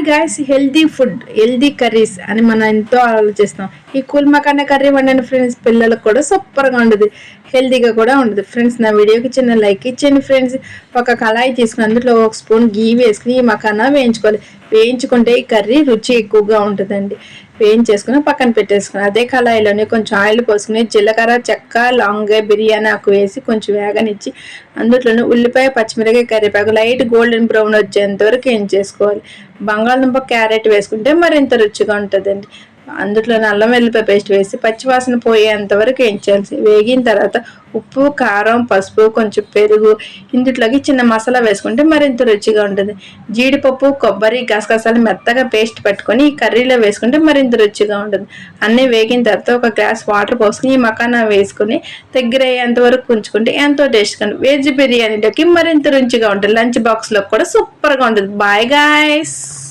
Guys, healthy food, healthy curries అని మనం ఎంతో ఆలోచిస్తాం. ఈ కూల్ మకాన కర్రీ వండండి ఫ్రెండ్స్, పిల్లలకు కూడా సూపర్గా ఉండదు, హెల్దీగా కూడా ఉండదు ఫ్రెండ్స్. నా వీడియోకి చిన్న లైక్ ఇచ్చేయండి ఫ్రెండ్స్. ఒక కళాయి తీసుకుని అందులో ఒక స్పూన్ గీ వేసుకుని ఈ మకానా వేయించుకోవాలి. వేయించుకుంటే ఈ కర్రీ రుచి ఎక్కువగా ఉంటుందండి. వేయించేసుకుని పక్కన పెట్టేసుకుని అదే కళాయిలోనే కొంచెం ఆయిల్ పోసుకుని జీలకర్ర, చెక్క, లవంగ, బిర్యానీ ఆకు వేసి కొంచెం వేగనిచ్చి అందులోనే ఉల్లిపాయ, పచ్చిమిరకాయ, కరివేపాకు లైట్ గోల్డెన్ బ్రౌన్ వచ్చేంత వరకు ఏం చేసుకోవాలి. బంగాళదుంప, క్యారెట్ వేసుకుంటే మరింత రుచిగా ఉంటుందండి. అందులో అల్లం వెల్లిపాయ పేస్ట్ వేసి పచ్చివాసన పోయేంత వరకు వేయించాల్సి. వేగిన తర్వాత ఉప్పు, కారం, పసుపు, కొంచెం పెరుగు, ఇందులోకి చిన్న మసాలా వేసుకుంటే మరింత రుచిగా ఉంటుంది. జీడిపప్పు, కొబ్బరి, గసగసాలు మెత్తగా పేస్ట్ పట్టుకొని ఈ కర్రీలో వేసుకుంటే మరింత రుచిగా ఉంటుంది. అన్నీ వేగిన తర్వాత ఒక గ్లాస్ వాటర్ పోసుకుని ఈ మకానా వేసుకుని దగ్గర అయ్యేంత వరకు ఉంచుకుంటే ఎంతో టేస్ట్గా ఉంటుంది. వెజ్ బిర్యానీలోకి మరింత రుచిగా ఉంటుంది. లంచ్ బాక్స్లో కూడా సూపర్గా ఉంటుంది. Bye guys.